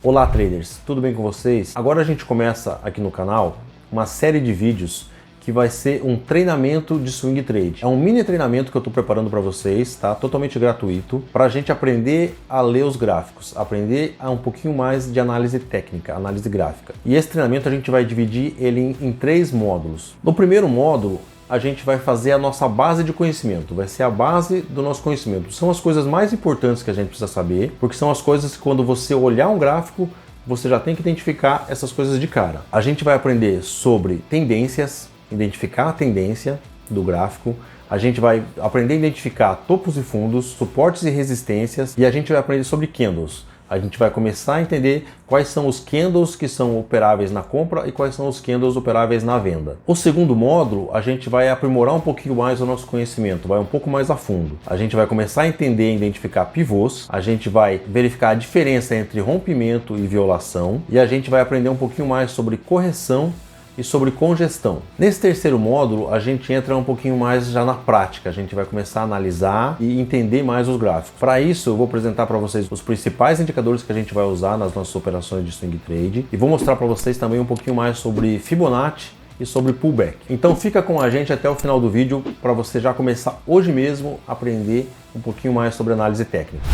Olá traders, tudo bem com vocês? Agora a gente começa aqui no canal uma série de vídeos que vai ser um treinamento de swing trade. É um mini treinamento que eu estou preparando para vocês, tá? Totalmente gratuito, para a gente aprender a ler os gráficos, aprender a um pouquinho mais de análise técnica, análise gráfica. E esse treinamento a gente vai dividir ele em 3 módulos. No primeiro módulo, a gente vai fazer a nossa base de conhecimento, vai ser a base do nosso conhecimento. São as coisas mais importantes que a gente precisa saber, porque são as coisas que quando você olhar um gráfico, você já tem que identificar essas coisas de cara. A gente vai aprender sobre tendências, identificar a tendência do gráfico, a gente vai aprender a identificar topos e fundos, suportes e resistências, e a gente vai aprender sobre candles. A gente vai começar a entender quais são os candles que são operáveis na compra e quais são os candles operáveis na venda. O segundo módulo, a gente vai aprimorar um pouquinho mais o nosso conhecimento, vai um pouco mais a fundo. A gente vai começar a entender e identificar pivôs, a gente vai verificar a diferença entre rompimento e violação e a gente vai aprender um pouquinho mais sobre correção e sobre congestão. Nesse terceiro módulo, a gente entra um pouquinho mais já na prática, a gente vai começar a analisar e entender mais os gráficos. Para isso, eu vou apresentar para vocês os principais indicadores que a gente vai usar nas nossas operações de swing trade e vou mostrar para vocês também um pouquinho mais sobre Fibonacci e sobre pullback. Então fica com a gente até o final do vídeo para você já começar hoje mesmo a aprender um pouquinho mais sobre análise técnica.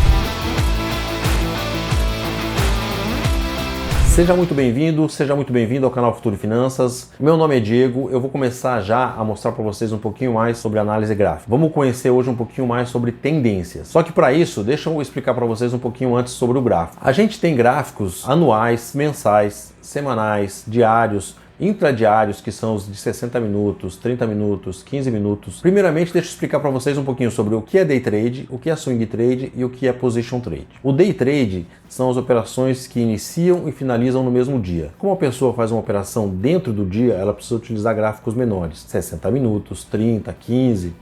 Seja muito bem-vindo ao canal Futuro Finanças. Meu nome é Diego, eu vou começar já a mostrar para vocês um pouquinho mais sobre análise gráfica. Vamos conhecer hoje um pouquinho mais sobre tendências. Só que para isso, deixa eu explicar para vocês um pouquinho antes sobre o gráfico. A gente tem gráficos anuais, mensais, semanais, diários, intradiários, que são os de 60 minutos, 30 minutos, 15 minutos. Primeiramente, deixa eu explicar para vocês um pouquinho sobre o que é day trade, o que é swing trade e o que é position trade. O day trade são as operações que iniciam e finalizam no mesmo dia. Como a pessoa faz uma operação dentro do dia, ela precisa utilizar gráficos menores, 60 minutos, 30, 15,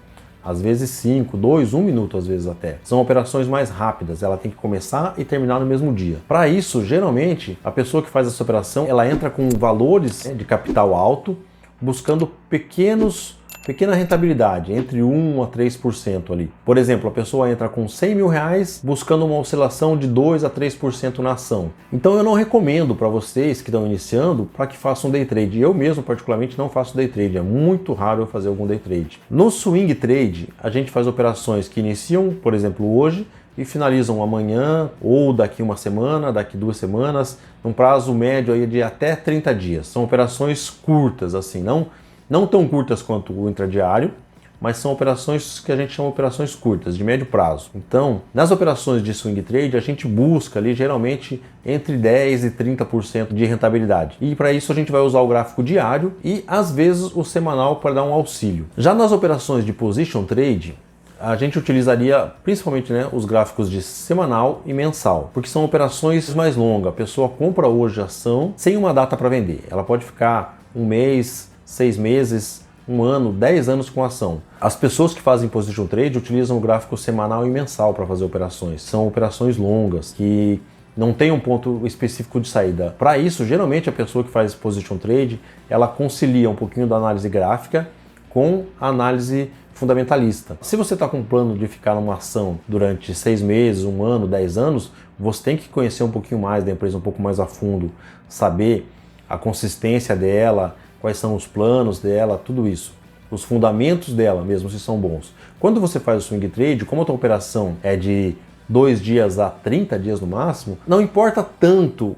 às vezes 5, 2, 1 minuto às vezes até. São operações mais rápidas, ela tem que começar e terminar no mesmo dia. Para isso, geralmente, a pessoa que faz essa operação, ela entra com valores de capital alto, buscando pequena rentabilidade, entre 1 a 3% ali. Por exemplo, a pessoa entra com 100 mil reais, buscando uma oscilação de 2 a 3% na ação. Então eu não recomendo para vocês que estão iniciando para que façam day trade. Eu mesmo, particularmente, não faço day trade. É muito raro eu fazer algum day trade. No swing trade, a gente faz operações que iniciam, por exemplo, hoje, e finalizam amanhã ou daqui uma semana, daqui 2 semanas, num prazo médio aí de até 30 dias. São operações curtas, assim, não tão curtas quanto o intradiário, mas são operações que a gente chama de operações curtas, de médio prazo. Então, nas operações de swing trade, a gente busca ali geralmente entre 10% e 30% de rentabilidade. E para isso a gente vai usar o gráfico diário e às vezes o semanal para dar um auxílio. Já nas operações de position trade, a gente utilizaria principalmente os gráficos de semanal e mensal, porque são operações mais longas. A pessoa compra hoje a ação sem uma data para vender. Ela pode ficar um mês, 6 meses, 1 ano, 10 anos com a ação. As pessoas que fazem position trade utilizam o gráfico semanal e mensal para fazer operações. São operações longas que não tem um ponto específico de saída. Para isso, geralmente a pessoa que faz position trade, ela concilia um pouquinho da análise gráfica com a análise fundamentalista. Se você está com um plano de ficar numa ação durante 6 meses, 1 ano, 10 anos, você tem que conhecer um pouquinho mais da empresa, um pouco mais a fundo, saber a consistência dela, quais são os planos dela, tudo isso. Os fundamentos dela mesmo, se são bons. Quando você faz o swing trade, como a tua operação é de 2 dias a 30 dias no máximo, não importa tanto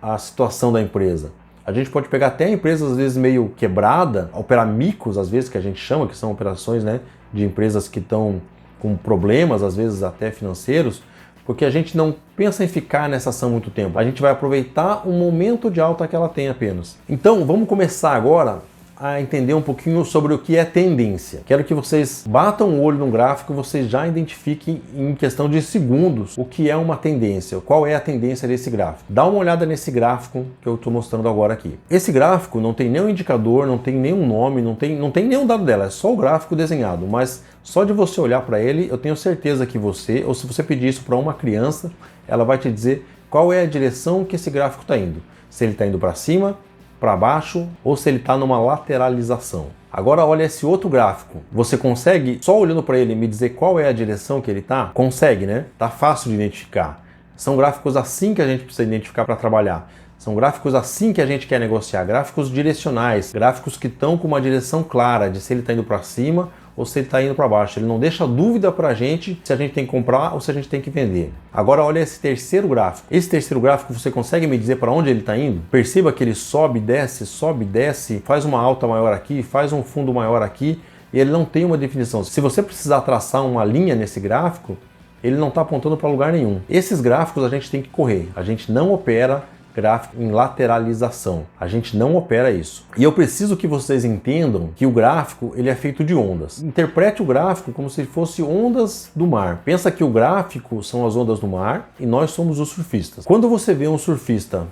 a situação da empresa. A gente pode pegar até empresas às vezes meio quebrada, operar micros às vezes, que a gente chama, que são operações de empresas que estão com problemas, às vezes até financeiros, porque a gente não pensa em ficar nessa ação muito tempo. A gente vai aproveitar um momento de alta que ela tem apenas. Então, vamos começar agora a entender um pouquinho sobre o que é tendência. Quero que vocês batam o olho no gráfico e vocês já identifiquem em questão de segundos o que é uma tendência, qual é a tendência desse gráfico. Dá uma olhada nesse gráfico que eu estou mostrando agora aqui. Esse gráfico não tem nenhum indicador, não tem nenhum nome, não tem nenhum dado dela, é só o gráfico desenhado, mas só de você olhar para ele, eu tenho certeza que você, ou se você pedir isso para uma criança, ela vai te dizer qual é a direção que esse gráfico está indo. Se ele está indo para cima, para baixo ou se ele está numa lateralização. Agora olha esse outro gráfico. Você consegue, só olhando para ele, me dizer qual é a direção que ele está? Consegue, né? Tá fácil de identificar. São gráficos assim que a gente precisa identificar para trabalhar. São gráficos assim que a gente quer negociar, gráficos direcionais, gráficos que estão com uma direção clara de se ele está indo para cima ou se ele está indo para baixo. Ele não deixa dúvida para a gente se a gente tem que comprar ou se a gente tem que vender. Agora olha esse terceiro gráfico. Esse terceiro gráfico, você consegue me dizer para onde ele está indo? Perceba que ele sobe, desce, faz uma alta maior aqui, faz um fundo maior aqui e ele não tem uma definição. Se você precisar traçar uma linha nesse gráfico, ele não está apontando para lugar nenhum. Esses gráficos a gente tem que correr. A gente não opera gráfico em lateralização. A gente não opera isso. E eu preciso que vocês entendam que o gráfico ele é feito de ondas. Interprete o gráfico como se fosse ondas do mar. Pensa que o gráfico são as ondas do mar e nós somos os surfistas. Quando você vê um surfista,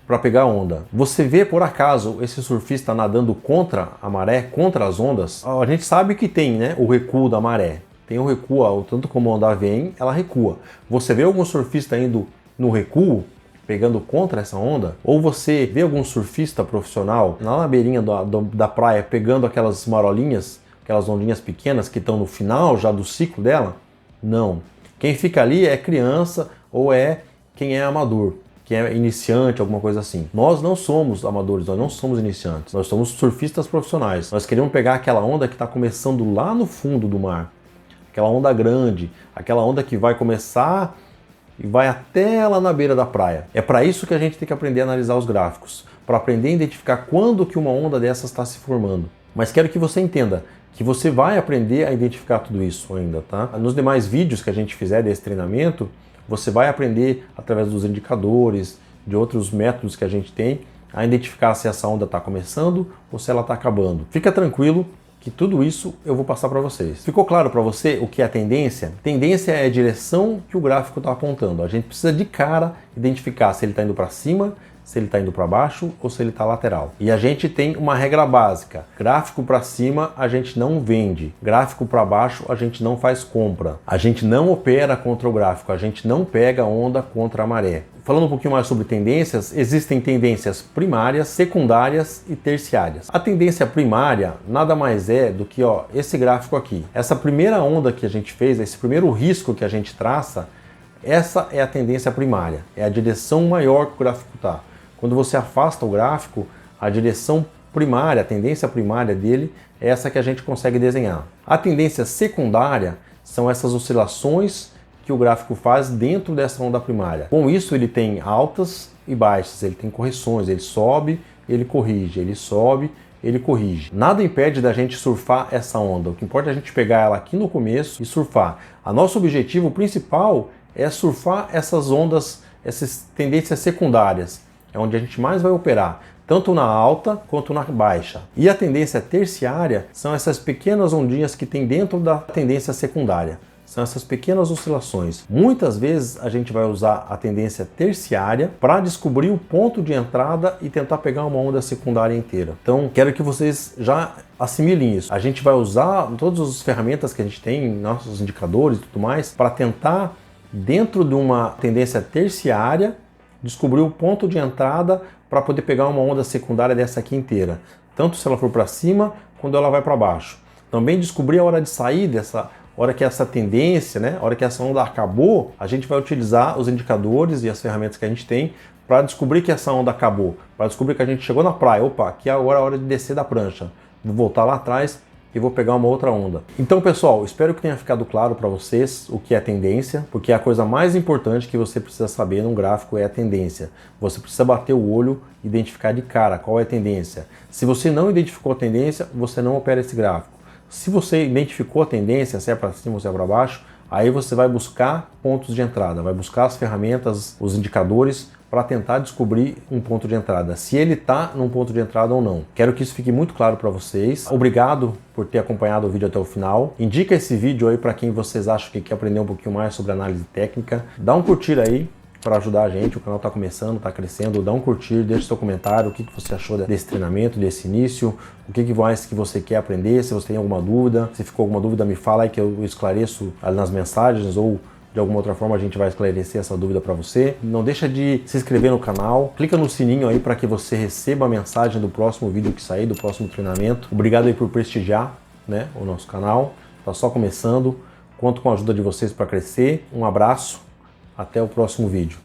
para pegar onda, você vê por acaso esse surfista nadando contra a maré, contra as ondas? A gente sabe que tem, o recuo da maré. Tem o recuo, tanto como a onda vem, ela recua. Você vê algum surfista indo no recuo, pegando contra essa onda? Ou você vê algum surfista profissional lá na beirinha da praia pegando aquelas marolinhas, aquelas ondinhas pequenas que estão no final já do ciclo dela? Não. Quem fica ali é criança ou é quem é amador, quem é iniciante, alguma coisa assim. Nós não somos amadores, nós não somos iniciantes, nós somos surfistas profissionais. Nós queremos pegar aquela onda que está começando lá no fundo do mar, aquela onda grande, aquela onda que vai começar e vai até lá na beira da praia. É para isso que a gente tem que aprender a analisar os gráficos, para aprender a identificar quando que uma onda dessas está se formando. Mas quero que você entenda que você vai aprender a identificar tudo isso ainda, tá? Nos demais vídeos que a gente fizer desse treinamento, você vai aprender através dos indicadores, de outros métodos que a gente tem, a identificar se essa onda está começando ou se ela está acabando. Fica tranquilo que tudo isso eu vou passar para vocês. Ficou claro para você o que é a tendência? Tendência é a direção que o gráfico está apontando. A gente precisa de cara identificar se ele está indo para cima, se ele está indo para baixo ou se ele está lateral. E a gente tem uma regra básica. Gráfico para cima a gente não vende. Gráfico para baixo a gente não faz compra. A gente não opera contra o gráfico. A gente não pega onda contra a maré. Falando um pouquinho mais sobre tendências, existem tendências primárias, secundárias e terciárias. A tendência primária nada mais é do que esse gráfico aqui. Essa primeira onda que a gente fez, esse primeiro risco que a gente traça, essa é a tendência primária. É a direção maior que o gráfico está. Quando você afasta o gráfico, a direção primária, a tendência primária dele é essa que a gente consegue desenhar. A tendência secundária são essas oscilações que o gráfico faz dentro dessa onda primária. Com isso ele tem altas e baixas, ele tem correções, ele sobe, ele corrige, ele sobe, ele corrige. Nada impede da gente surfar essa onda, o que importa é a gente pegar ela aqui no começo e surfar. O nosso objetivo principal é surfar essas ondas, essas tendências secundárias, é onde a gente mais vai operar, tanto na alta quanto na baixa. E a tendência terciária são essas pequenas ondinhas que tem dentro da tendência secundária. São essas pequenas oscilações. Muitas vezes a gente vai usar a tendência terciária para descobrir o ponto de entrada e tentar pegar uma onda secundária inteira. Então, quero que vocês já assimilem isso. A gente vai usar todas as ferramentas que a gente tem, nossos indicadores e tudo mais, para tentar, dentro de uma tendência terciária, descobrir o ponto de entrada para poder pegar uma onda secundária dessa aqui inteira. Tanto se ela for para cima, quanto ela vai para baixo. Também descobrir a hora de sair dessa hora que essa tendência, a hora que essa onda acabou, a gente vai utilizar os indicadores e as ferramentas que a gente tem para descobrir que essa onda acabou, para descobrir que a gente chegou na praia. Opa, aqui é agora a hora de descer da prancha. Vou voltar lá atrás e vou pegar uma outra onda. Então, pessoal, espero que tenha ficado claro para vocês o que é tendência, porque a coisa mais importante que você precisa saber num gráfico é a tendência. Você precisa bater o olho e identificar de cara qual é a tendência. Se você não identificou a tendência, você não opera esse gráfico. Se você identificou a tendência, se é para cima ou se é para baixo, aí você vai buscar pontos de entrada, vai buscar as ferramentas, os indicadores para tentar descobrir um ponto de entrada, se ele está num ponto de entrada ou não. Quero que isso fique muito claro para vocês. Obrigado por ter acompanhado o vídeo até o final. Indica esse vídeo aí para quem vocês acham que quer aprender um pouquinho mais sobre análise técnica. Dá um curtir aí para ajudar a gente, o canal está começando, está crescendo. Dá um curtir, deixa seu comentário, o que você achou desse treinamento, desse início, o que mais que você quer aprender, se você tem alguma dúvida, se ficou alguma dúvida me fala aí que eu esclareço nas mensagens ou de alguma outra forma a gente vai esclarecer essa dúvida para você. Não deixa de se inscrever no canal, clica no sininho aí para que você receba a mensagem do próximo vídeo que sair, do próximo treinamento. Obrigado aí por prestigiar, o nosso canal, está só começando, conto com a ajuda de vocês para crescer. Um abraço Até o próximo vídeo.